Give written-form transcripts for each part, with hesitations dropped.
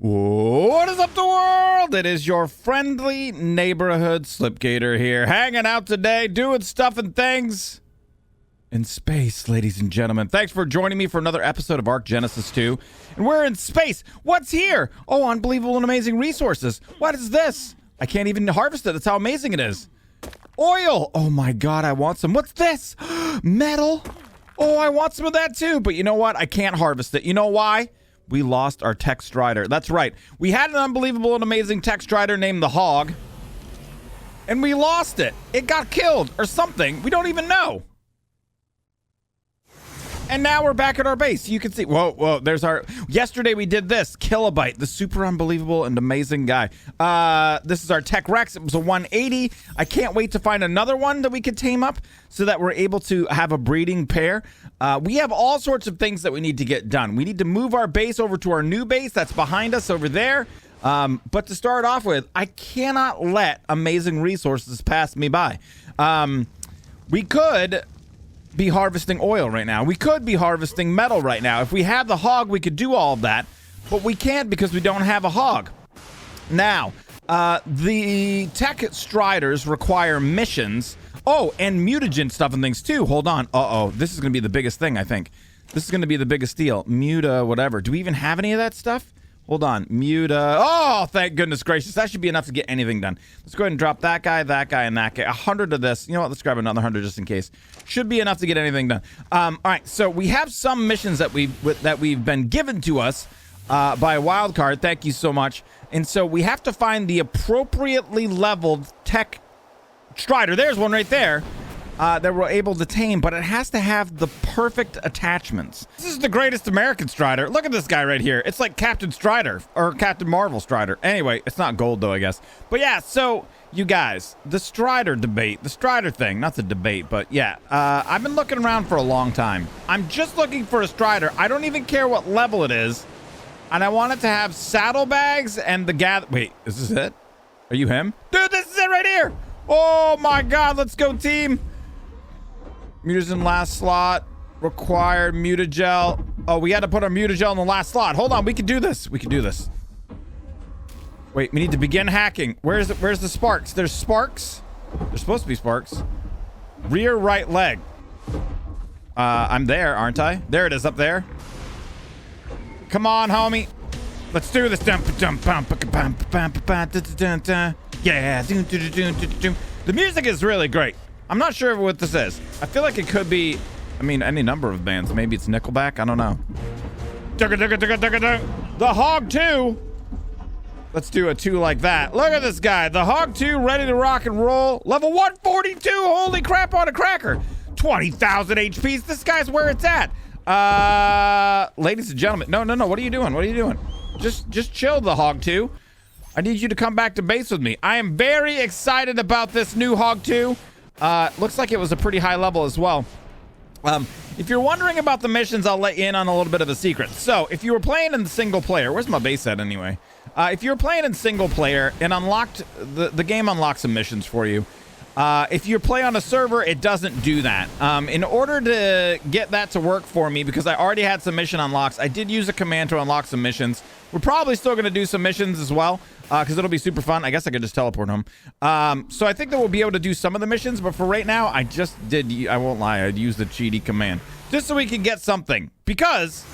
What is up, the world? It is your friendly neighborhood Slipgator here, hanging out today, doing stuff and things in space, ladies and gentlemen. Thanks for joining me for another episode of Ark Genesis 2. And we're in space. What's here? Oh, unbelievable and amazing resources. What is this? I can't even harvest it. That's how amazing it is. Oil. Oh my God, I want some. What's this? Metal. Oh, I want some of that too. But you know what? I can't harvest it. You know why? We lost our tech strider. That's right. We had an unbelievable and amazing tech strider named the Hog. And we lost it. It got killed or something. We don't even know. And now we're back at our base. You can see, whoa, there's our, yesterday we did this, Kilobyte, the super unbelievable and amazing guy. This is our Tech Rex. It was a 180. I can't wait to find another one that we could tame up so that we're able to have a breeding pair. We have all sorts of things that we need to get done. We need to move our base over to our new base that's behind us over there. But to start off with, I cannot let amazing resources pass me by. We could be harvesting oil right now. We could be harvesting metal right now. If we had the Hog, we could do all of that, but we can't because we don't have a Hog. Now, the tech striders require missions. Oh, and mutagen stuff and things too. Hold on. Uh-oh. This is going to be the biggest thing, I think. This is going to be the biggest deal. Muta, whatever. Do we even have any of that stuff? Hold on. Muta. Oh, thank goodness gracious. That should be enough to get anything done. Let's go ahead and drop that guy, and that guy. 100 of this. You know what? Let's grab another 100 just in case. Should be enough to get anything done. All right. So we have some missions that we've been given to us by a wild card. Thank you so much. And so we have to find the appropriately leveled tech strider. There's one right there. That we're able to tame, but it has to have the perfect attachments. This is the greatest American Strider. Look at this guy right here. It's like Captain Strider or Captain Marvel Strider. Anyway, it's not gold though, I guess. But yeah, so you guys, the Strider debate, the Strider thing, not the debate, but yeah, I've been looking around for a long time. I'm just looking for a Strider. I don't even care what level it is. And I want it to have saddlebags and the Wait, is this it? Are you him? Dude, this is it right here. Oh my God, let's go team. Mutagen last slot. Required mutagel. Oh, we had to put our mutagel in the last slot. Hold on, we can do this. We can do this. Wait, we need to begin hacking. Where's the sparks? There's sparks. There's supposed to be sparks. Rear right leg. I'm there, aren't I? There it is up there. Come on, homie. Let's do this. Yeah. The music is really great. I'm not sure what this is. I feel like it could be, I mean, any number of bands. Maybe it's Nickelback. I don't know. The Hog 2. Let's do a 2 like that. Look at this guy. The Hog 2 ready to rock and roll. Level 142. Holy crap on a cracker. 20,000 HPs. This guy's where it's at. Ladies and gentlemen. No. What are you doing? What are you doing? Just chill, the Hog 2. I need you to come back to base with me. I am very excited about this new Hog 2. Looks like it was a pretty high level as well. If you're wondering about the missions, I'll let you in on a little bit of a secret. So, if you were playing in single player, where's my base at anyway? If you were playing in single player, it unlocked, the game unlocks some missions for you. If you play on a server, it doesn't do that. In order to get that to work for me, because I already had some mission unlocks, I did use a command to unlock some missions. We're probably still going to do some missions as well, because it'll be super fun. I guess I could just teleport home. So I think that we'll be able to do some of the missions, but for right now, I won't lie, I'd use the cheaty command. Just so we can get something, because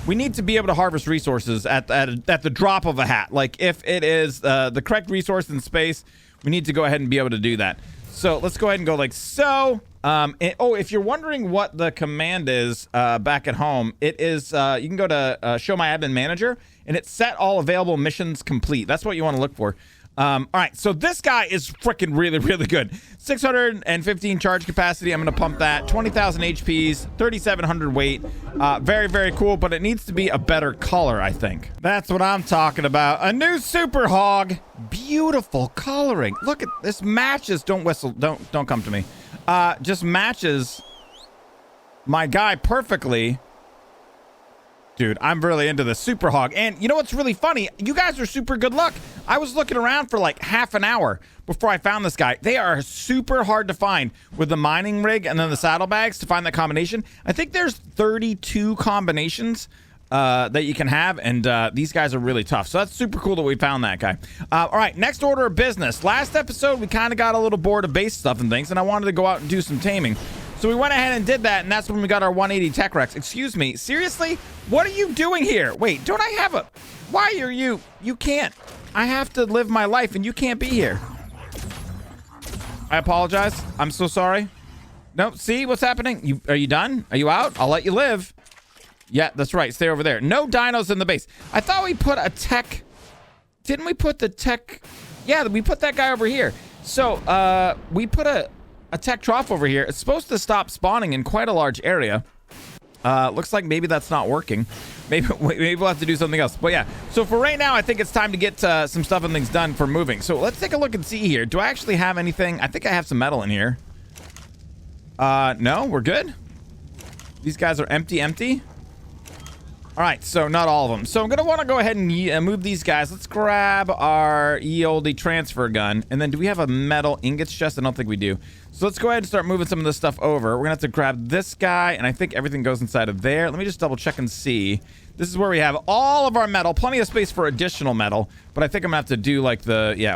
we need to be able to harvest resources at the drop of a hat. Like, if it is the correct resource in space, we need to go ahead and be able to do that. So let's go ahead and go like so. If you're wondering what the command is back at home, it is, you can go to show my admin manager, and it's set all available missions complete. That's what you want to look for. All right, so this guy is freaking really, really good. 615 charge capacity. I'm going to pump that. 20,000 HPs, 3,700 weight. Very, very cool, but it needs to be a better color, I think. That's what I'm talking about. A new Super Hog. Beautiful coloring. Look at this. Matches. Don't whistle. Don't come to me. Just matches my guy perfectly. Dude, I'm really into the Super Hog. And you know what's really funny? You guys are super good luck. I was looking around for like half an hour before I found this guy. They are super hard to find with the mining rig and then the saddlebags to find that combination. I think there's 32 combinations that you can have, and these guys are really tough. So that's super cool that we found that guy. All right, next order of business. Last episode, we kind of got a little bored of base stuff and things, and I wanted to go out and do some taming. So we went ahead and did that, and that's when we got our 180 Tech Rex. Excuse me, seriously? What are you doing here? Wait, don't I have a... Why are you... You can't. I have to live my life, and you can't be here. I apologize. I'm so sorry. No, see what's happening? Are you done? Are you out? I'll let you live. Yeah, that's right. Stay over there. No dinos in the base. I thought we put a tech... Didn't we put the tech... Yeah, we put that guy over here. So, we put a tech trough over here. It's supposed to stop spawning in quite a large area. Looks like maybe that's not working. Maybe we'll have to do something else. But yeah, so for right now, I think it's time to get some stuff and things done for moving. So let's take a look and see here. Do I actually have anything? I think I have some metal in here. No, we're good. These guys are empty. All right, so not all of them. So I'm going to want to go ahead and move these guys. Let's grab our ye transfer gun. And then do we have a metal ingots chest? I don't think we do. So let's go ahead and start moving some of this stuff over. We're going to have to grab this guy, and I think everything goes inside of there. Let me just double check and see. This is where we have all of our metal. Plenty of space for additional metal. But I think I'm going to have to do like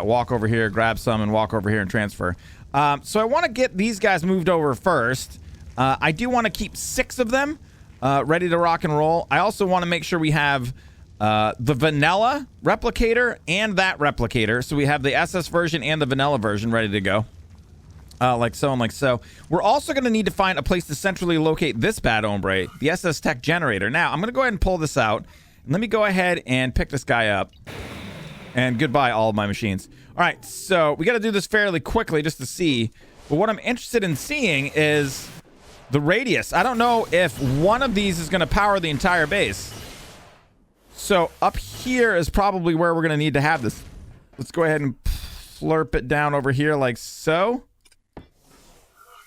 walk over here, grab some, and walk over here and transfer. So I want to get these guys moved over first. I do want to keep 6 of them. Ready to rock and roll. I also want to make sure we have the vanilla replicator and that replicator. So we have the SS version and the vanilla version ready to go. Like so and like so. We're also going to need to find a place to centrally locate this bad hombre, the SS Tech generator. Now, I'm going to go ahead and pull this out. And let me go ahead and pick this guy up. And goodbye, all of my machines. All right, so we got to do this fairly quickly just to see. But what I'm interested in seeing is... the radius. I don't know if one of these is going to power the entire base. So up here is probably where we're going to need to have this. Let's go ahead and flurp it down over here like so.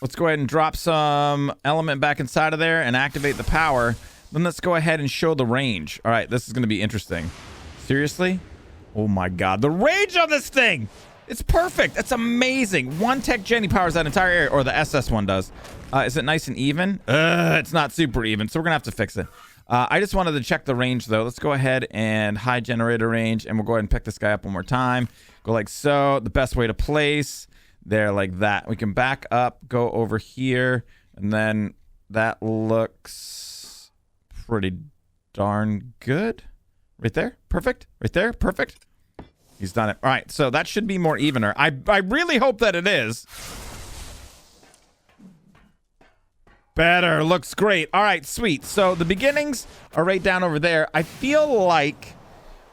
Let's go ahead and drop some element back inside of there and activate the power. Then let's go ahead and show the range. All right, this is going to be interesting. Seriously? Oh my God. The range on this thing! It's perfect. That's amazing. One Tech Jenny powers that entire area, or the SS one does. Is it nice and even? It's not super even, so we're gonna have to fix it. I just wanted to check the range though. Let's go ahead and high generator range, and we'll go ahead and pick this guy up one more time. Go like so. The best way to place there, like that. We can back up, go over here, and then that looks pretty darn good. Right there, perfect. Right there, perfect. He's done it. All right, so that should be more evener. I really hope that it is. Better. Looks great. All right, sweet. So the beginnings are right down over there. I feel like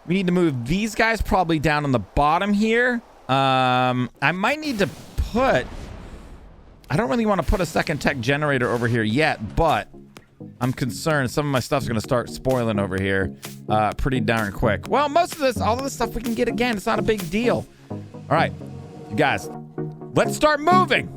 we need to move these guys probably down on the bottom here. I might need to put... I don't really want to put a second tech generator over here yet, but I'm concerned some of my stuff's going to start spoiling over here pretty darn quick. Well, most of this, all of this stuff we can get again. It's not a big deal. All right, you guys, let's start moving.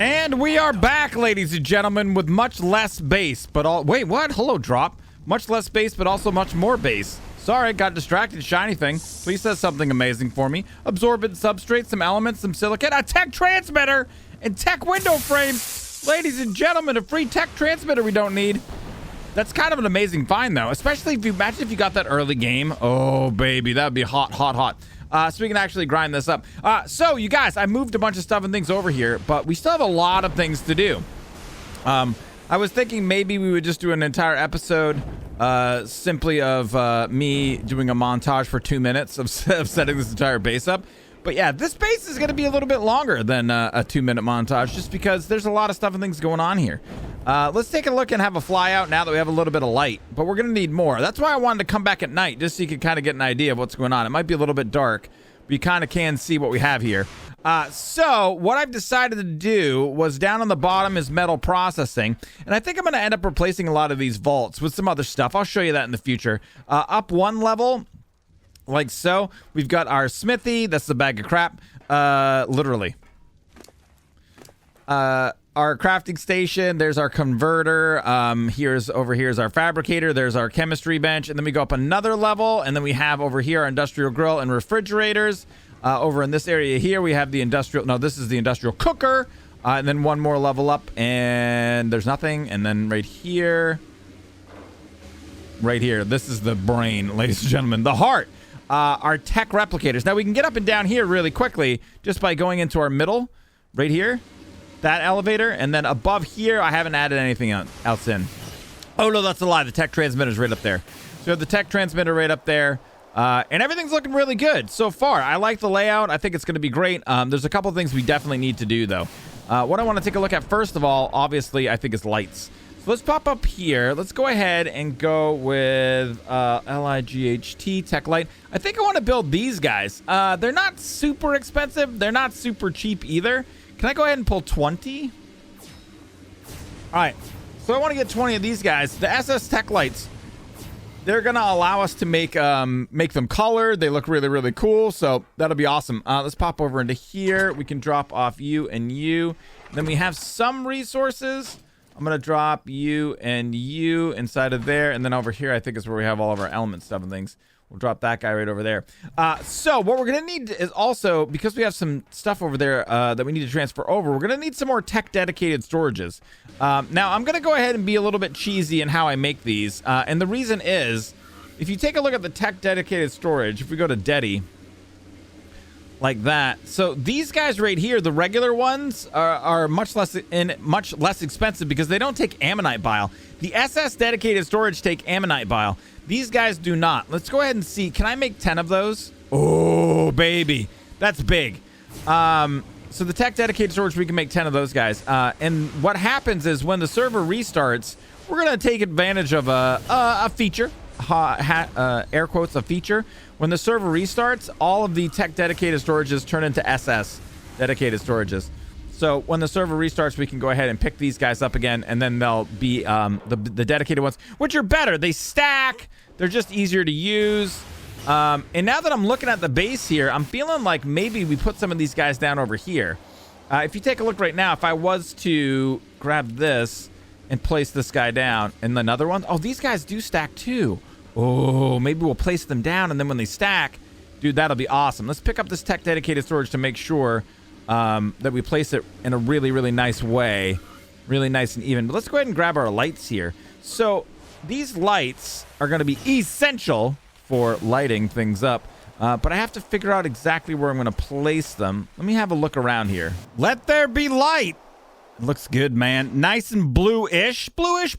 And we are back, ladies and gentlemen, with much less base, but all... Wait, what? Hello, drop. Much less base, but also much more base. Sorry, got distracted. Shiny thing. Please say something amazing for me. Absorbent substrate, some elements, some silicate, a tech transmitter, and tech window frame. Ladies and gentlemen, a free tech transmitter we don't need. That's kind of an amazing find, though. Especially if you imagine if you got that early game. Oh, baby, that would be hot, hot, hot. So we can actually grind this up. So, you guys, I moved a bunch of stuff and things over here, but we still have a lot of things to do. I was thinking maybe we would just do an entire episode simply of me doing a montage for 2 minutes of setting this entire base up. But yeah, this base is going to be a little bit longer than a 2-minute montage just because there's a lot of stuff and things going on here. Let's take a look and have a fly out now that we have a little bit of light, but we're going to need more. That's why I wanted to come back at night just so you can kind of get an idea of what's going on. It might be a little bit dark, but you kind of can see what we have here. So what I've decided to do was down on the bottom is metal processing, and I think I'm going to end up replacing a lot of these vaults with some other stuff. I'll show you that in the future. Up one level, like so, we've got our smithy. That's the bag of crap, literally. Our crafting station, there's our converter, here's our fabricator, there's our chemistry bench, and then we go up another level, and then we have over here our industrial grill and refrigerators. Over in this area here, we have the industrial, no, this is the industrial cooker, and then one more level up, and there's nothing, and then right here, this is the brain, ladies and gentlemen, the heart. Our tech replicators. Now we can get up and down here really quickly just by going into our middle, right here. That elevator, and then above here, I haven't added anything else in. Oh, no, that's a lie. The tech transmitter's right up there. So you have the tech transmitter right up there, and everything's looking really good so far. I like the layout. I think it's going to be great. There's a couple of things we definitely need to do, though. What I want to take a look at, first of all, obviously, I think is lights. So let's pop up here. Let's go ahead and go with LIGHT, tech light. I think I want to build these guys. They're not super expensive. They're not super cheap either. Can I go ahead and pull 20? All right. So I want to get 20 of these guys. The SS Tech Lights, they're going to allow us to make them colored. They look really, really cool. So that'll be awesome. Let's pop over into here. We can drop off you and you. Then we have some resources. I'm going to drop you and you inside of there. And then over here, I think is where we have all of our element stuff and things. We'll drop that guy right over there. So what we're going to need is also, because we have some stuff over there that we need to transfer over, we're going to need some more tech-dedicated storages. Now, I'm going to go ahead and be a little bit cheesy in how I make these. And the reason is, if you take a look at the tech-dedicated storage, if we go to Dedi, like that. So these guys right here, the regular ones, are much less expensive because they don't take ammonite bile. The SS dedicated storage take ammonite bile. These guys do not. Let's go ahead and see. Can I make 10 of those? Oh, baby. That's big. So the tech dedicated storage, we can make 10 of those guys. And what happens is when the server restarts, we're going to take advantage of a feature. Air quotes, a feature. When the server restarts, all of the tech dedicated storages turn into SS dedicated storages. So when the server restarts, we can go ahead and pick these guys up again, and then they'll be the dedicated ones, which are better. They stack. They're just easier to use. And now that I'm looking at the base here, I'm feeling like maybe we put some of these guys down over here. If you take a look right now, if I was to grab this and place this guy down and another one, oh, these guys do stack too. Oh, maybe we'll place them down, and then when they stack, dude, that'll be awesome. Let's pick up this tech dedicated storage to make sure that we place it in a really, really nice way. Really nice and even. But let's go ahead and grab our lights here. So these lights are going to be essential for lighting things up. But I have to figure out exactly where I'm going to place them. Let me have a look around here. Let there be light. Looks good, man. Nice and bluish,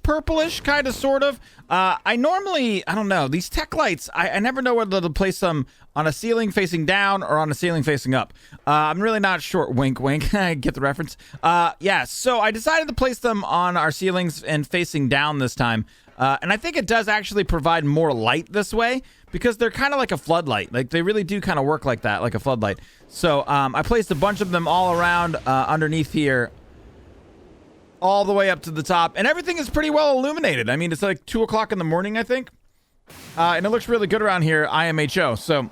purplish, kind of, sort of. I don't know. These tech lights, I never know whether to place them on a ceiling facing down or on a ceiling facing up. I'm really not sure. Wink, wink. I get the reference. Yeah, so I decided to place them on our ceilings and facing down this time. And I think it does actually provide more light this way because they're kind of like a floodlight. Like, they really do kind of work like that, like a floodlight. So I placed a bunch of them all around underneath here, all the way up to the top, and everything is pretty well illuminated. I mean, it's like 2 o'clock in the morning, I think, and it looks really good around here, IMHO. So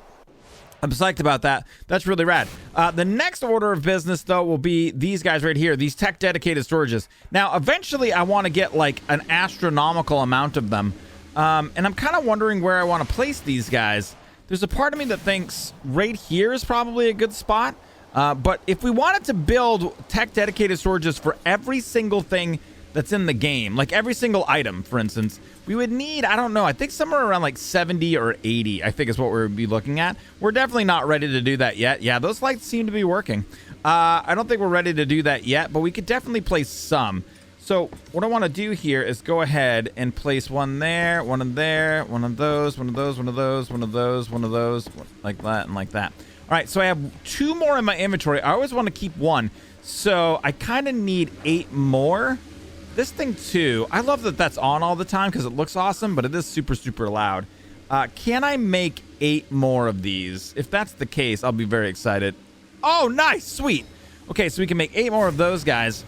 I'm psyched about that. That's really rad. The next order of business, though, will be these guys right here, these tech dedicated storages. Now, eventually, I want to get like an astronomical amount of them. And I'm kind of wondering where I want to place these guys. There's a part of me that thinks right here is probably a good spot. But if we wanted to build tech dedicated storages for every single thing that's in the game, like every single item, for instance, we would need, I don't know, I think somewhere around like 70 or 80, I think is what we would be looking at. We're definitely not ready to do that yet. Yeah, those lights seem to be working. I don't think we're ready to do that yet, but we could definitely place some. So what I want to do here is go ahead and place one there, one in there, one of those, one of those, one of those, one of those, one of those, like that and like that. All right, so I have 2 more in my inventory. I always want to keep 1. So I kind of need 8 more. This thing too, I love that that's on all the time because it looks awesome, but it is super, super loud. Can I make 8 more of these? If that's the case, I'll be very excited. Oh, nice, sweet. Okay, so we can make 8 more of those guys.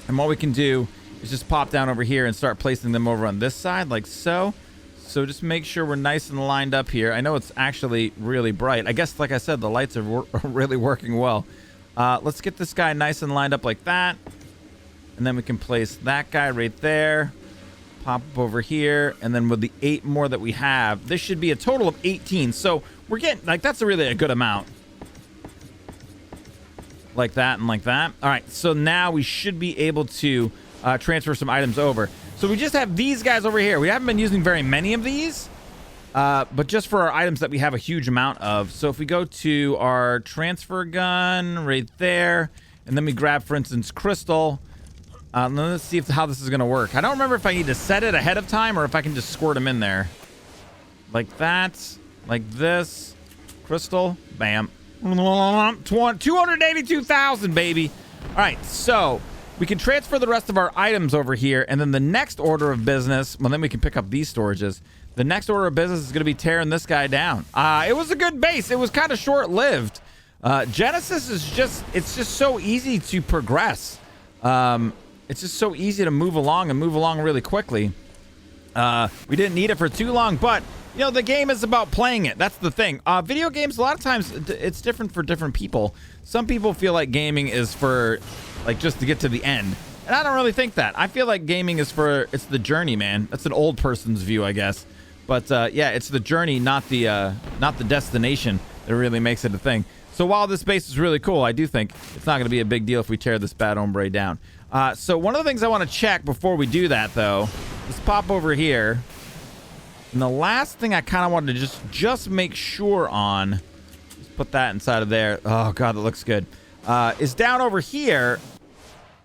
And what we can do is just pop down over here and start placing them over on this side like so. So just make sure we're nice and lined up here. I know it's actually really bright. I guess, like I said, the lights are really working well. Let's get this guy nice and lined up like that. And then we can place that guy right there. Pop up over here. And then with the 8 more that we have, this should be a total of 18. So we're getting, like, that's really a good amount. Like that and like that. All right, so now we should be able to transfer some items over. So we just have these guys over here. We haven't been using very many of these, but just for our items that we have a huge amount of. So if we go to our transfer gun right there, and then we grab, for instance, crystal. Let's see how this is going to work. I don't remember if I need to set it ahead of time or if I can just squirt them in there. Like that, like this. Crystal, bam. 282,000, baby. All right, so we can transfer the rest of our items over here, and then the next order of business, well, then we can pick up these storages. The next order of business is going to be tearing this guy down. It was a good base. It was kind of short-lived. Genesis is just, it's just so easy to progress. It's just so easy to move along and move along really quickly. We didn't need it for too long, but you know, the game is about playing it. That's the thing. Video games, a lot of times, it's different for different people. Some people feel like gaming is for, like, just to get to the end. And I don't really think that. I feel like gaming is for, it's the journey, man. That's an old person's view, I guess. But, yeah, it's the journey, not the destination that really makes it a thing. So while this base is really cool, I do think it's not going to be a big deal if we tear this bad hombre down. So one of the things I want to check before we do that, though, is pop over here. And the last thing I kind of wanted to just make sure on, let's put that inside of there. Oh, God, that looks good. Is down over here.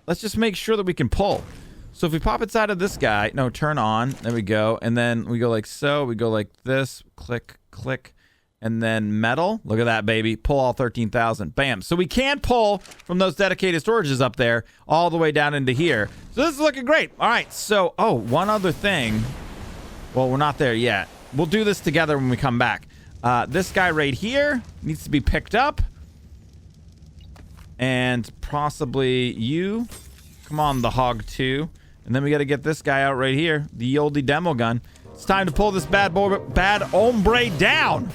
Let's just make sure that we can pull. So if we pop inside of this guy, no, turn on. There we go. And then we go like so. We go like this. Click, click. And then metal. Look at that, baby. Pull all 13,000. Bam. So we can pull from those dedicated storages up there all the way down into here. So this is looking great. All right. So, oh, one other thing. Well, we're not there yet. We'll do this together when we come back. This guy right here needs to be picked up. And possibly you. Come on, the hog too. And then we got to get this guy out right here. The oldie demo gun. It's time to pull this bad hombre down.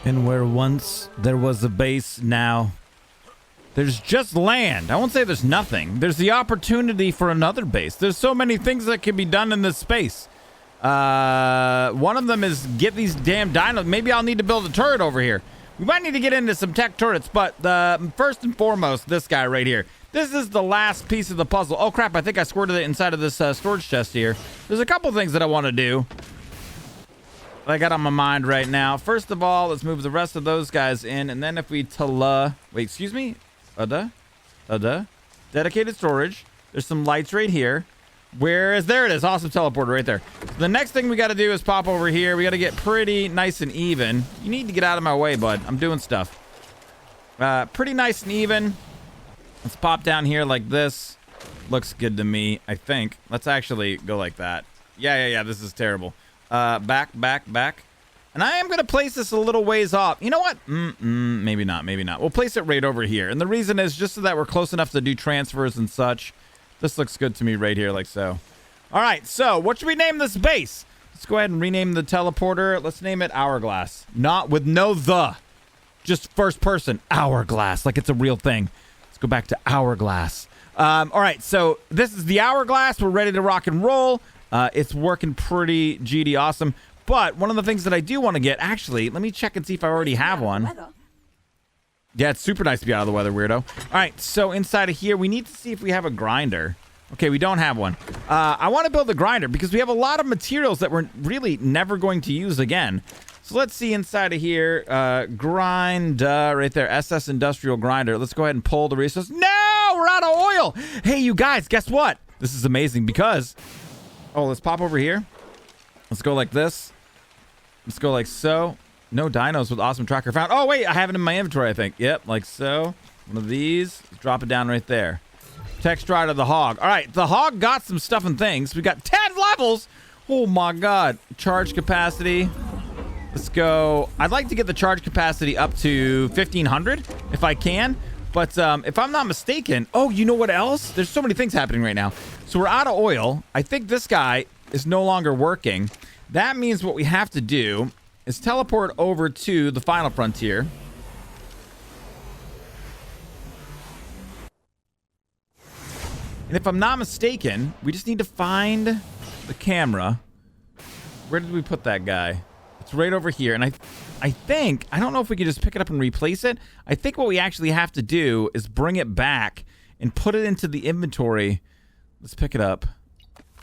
And where once there was a base, now there's just land. I won't say there's nothing. There's the opportunity for another base. There's so many things that can be done in this space. One of them is get these damn dinos. Maybe I'll need to build a turret over here. We might need to get into some tech turrets, but first and foremost, this guy right here. This is the last piece of the puzzle. Oh, crap. I think I squirted it inside of this storage chest here. There's a couple things that I want to do that I got on my mind right now. First of all, let's move the rest of those guys in. And then if we wait, excuse me. Dedicated storage. There's some lights right here. There it is. Awesome teleporter right there. The next thing we got to do is pop over here. We got to get pretty nice and even. You need to get out of my way, bud. I'm doing stuff. Pretty nice and even. Let's pop down here like this. Looks good to me, I think. Let's actually go like that. Yeah. This is terrible. Back. And I am going to place this a little ways off. You know what? Maybe not. We'll place it right over here. And the reason is just so that we're close enough to do transfers and such. This looks good to me right here, like so. All right, so what should we name this base? Let's go ahead and rename the teleporter. Let's name it Hourglass. Not with no the. Just first person. Hourglass, like it's a real thing. Let's go back to Hourglass. All right, so this is the Hourglass. We're ready to rock and roll. It's working pretty GD awesome. But one of the things that I do want to get, actually, let me check and see if I already have one. Yeah, it's super nice to be out of the weather, weirdo. All right, so inside of here, we need to see if we have a grinder. Okay, we don't have one. I want to build a grinder because we have a lot of materials that we're really never going to use again. So let's see inside of here. Grind, right there, SS Industrial Grinder. Let's go ahead and pull the resources. No, we're out of oil. Hey, you guys, guess what? This is amazing because... Oh, let's pop over here. Let's go like this. Let's go like so. No dinos with awesome tracker found. Oh, wait, I have it in my inventory, I think. Yep, like so. One of these. Drop it down right there. Text ride of the hog. All right, the hog got some stuff and things. We got 10 levels. Oh, my God. Charge capacity. Let's go. I'd like to get the charge capacity up to 1,500 if I can. But if I'm not mistaken... Oh, you know what else? There's so many things happening right now. So we're out of oil. I think this guy is no longer working. That means what we have to do... is teleport over to the final frontier. And if I'm not mistaken, we just need to find the camera. Where did we put that guy? It's right over here. And I think, I don't know if we can just pick it up and replace it. I think what we actually have to do is bring it back and put it into the inventory. Let's pick it up.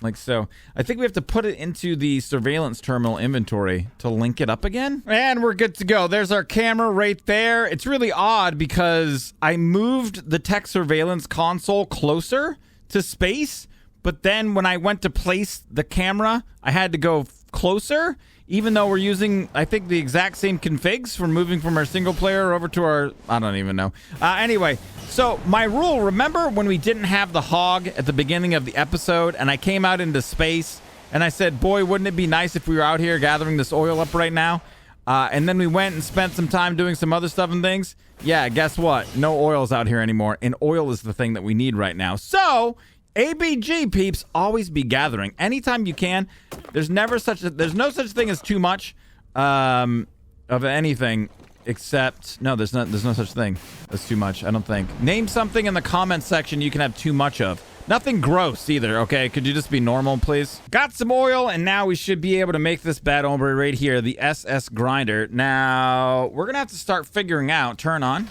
Like so. I think we have to put it into the surveillance terminal inventory to link it up again. And we're good to go. There's our camera right there. It's really odd because I moved the tech surveillance console closer to space, but then when I went to place the camera, I had to go closer, even though we're using, I think, the exact same configs from moving from our single player over to our, I don't even know. Anyway, so my rule, remember when we didn't have the hog at the beginning of the episode and I came out into space and I said, boy, wouldn't it be nice if we were out here gathering this oil up right now? And then we went and spent some time doing some other stuff and things. Yeah, guess what? No oil's out here anymore. And oil is the thing that we need right now. So ABG peeps, always be gathering anytime you can. There's no such thing as too much of anything, except there's no such thing as too much. I don't think. Name something in the comment section you can have too much of. Nothing gross either. Okay, could you just be normal, please? Got some oil, and now we should be able to make this bad hombre right here, the SS grinder. Now we're gonna have to start figuring out. Turn on.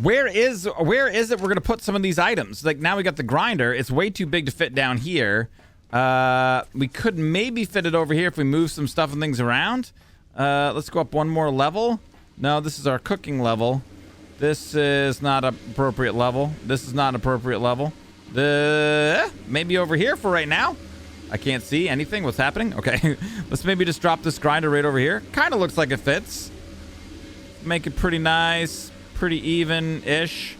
Where is it we're going to put some of these items? Like, now we got the grinder. It's way too big to fit down here. We could maybe fit it over here if we move some stuff and things around. Let's go up one more level. No, this is our cooking level. This is not an appropriate level. This is not an appropriate level. Maybe over here for right now. I can't see anything. What's happening? Okay. Let's maybe just drop this grinder right over here. Kind of looks like it fits. Make it pretty nice. Pretty even-ish.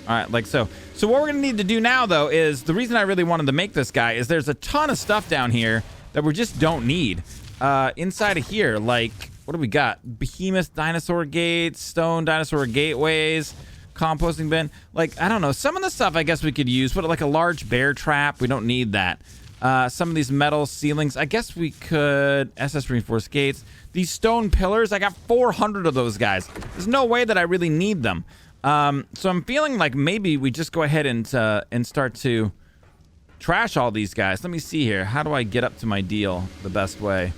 All right, like so. So what we're gonna need to do now, though, is the reason I really wanted to make this guy is there's a ton of stuff down here that we just don't need. Inside of here, like, what do we got? Behemoth dinosaur gates, stone dinosaur gateways, composting bin. Like, I don't know. Some of the stuff I guess we could use, but like a large bear trap, we don't need that. Some of these metal ceilings, I guess we could. SS reinforced gates. These stone pillars, I got 400 of those guys. There's no way that I really need them. So I'm feeling like maybe we just go ahead and start to trash all these guys. Let me see here. How do I get up to my deal the best way?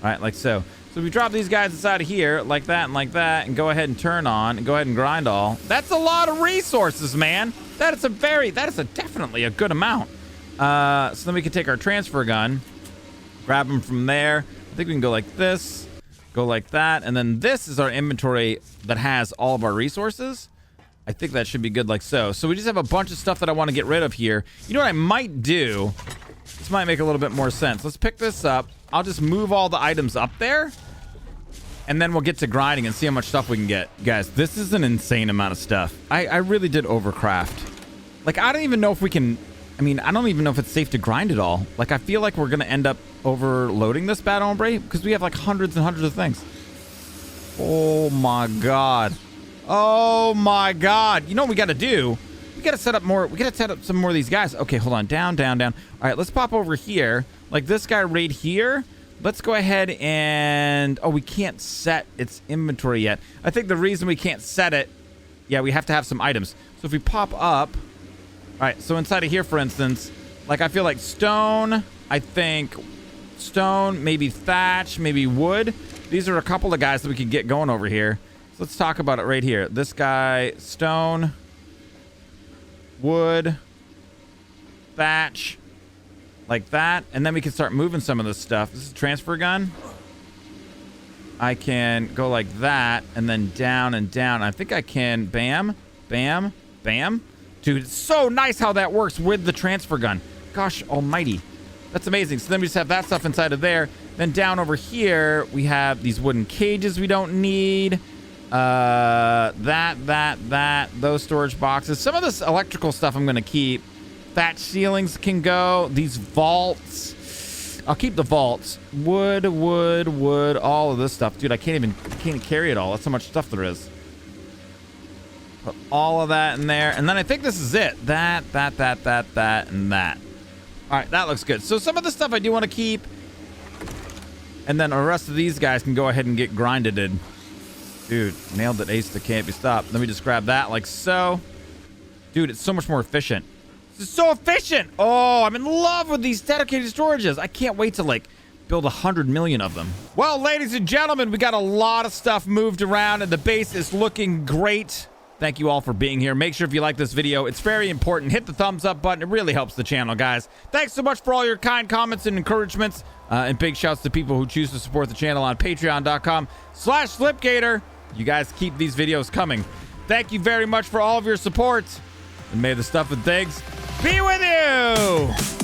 All right, like so. So we drop these guys inside of here like that, and go ahead and turn on and go ahead and grind all. That's a lot of resources, man. That is definitely a good amount. So then we can take our transfer gun, grab them from there. I think we can go like this, go like that. And then this is our inventory that has all of our resources. I think that should be good like so. So we just have a bunch of stuff that I want to get rid of here. You know what I might do? This might make a little bit more sense. Let's pick this up. I'll just move all the items up there. And then we'll get to grinding and see how much stuff we can get. Guys, this is an insane amount of stuff. I really did overcraft. Like, I don't even know if we can... I mean, I don't even know if it's safe to grind it all. Like, I feel like we're going to end up overloading this bad hombre because we have, like, hundreds and hundreds of things. Oh, my God. Oh, my God. You know what we got to do? We got to set up more... We got to set up some more of these guys. Okay, hold on. Down, down, down. All right, let's pop over here. Like, this guy right here... Let's go ahead and... Oh, we can't set its inventory yet. I think the reason we can't set it... Yeah, we have to have some items. So if we pop up... All right, so inside of here, for instance, like I feel like stone, I think stone, maybe thatch, maybe wood. These are a couple of guys that we could get going over here. So let's talk about it right here. This guy, stone, wood, thatch... Like that, and then we can start moving some of this stuff. This is a transfer gun. I can go like that, and then down and down. I think I can bam, bam, bam. Dude, it's so nice how that works with the transfer gun. Gosh almighty. That's amazing. So then we just have that stuff inside of there. Then down over here, we have these wooden cages we don't need. Those storage boxes. Some of this electrical stuff I'm going to keep. Thatch ceilings can go. These vaults. I'll keep the vaults. Wood, all of this stuff. Dude, I can't even carry it all. That's how much stuff there is. Put all of that in there. And then I think this is it. That, and that. All right, that looks good. So some of the stuff I do want to keep. And then the rest of these guys can go ahead and get grinded in. Dude, nailed it. Ace that can't be stopped. Let me just grab that like so. Dude, it's so much more efficient. This is so efficient. Oh, I'm in love with these dedicated storages. I can't wait to like build 100 million of them. Well, ladies and gentlemen, we got a lot of stuff moved around and the base is looking great. Thank you all for being here. Make sure if you like this video, it's very important. Hit the thumbs up button. It really helps the channel, guys. Thanks so much for all your kind comments and encouragements. And big shouts to people who choose to support the channel on patreon.com/Slipgator. You guys keep these videos coming. Thank you very much for all of your support. And may the stuff with Diggs be with you!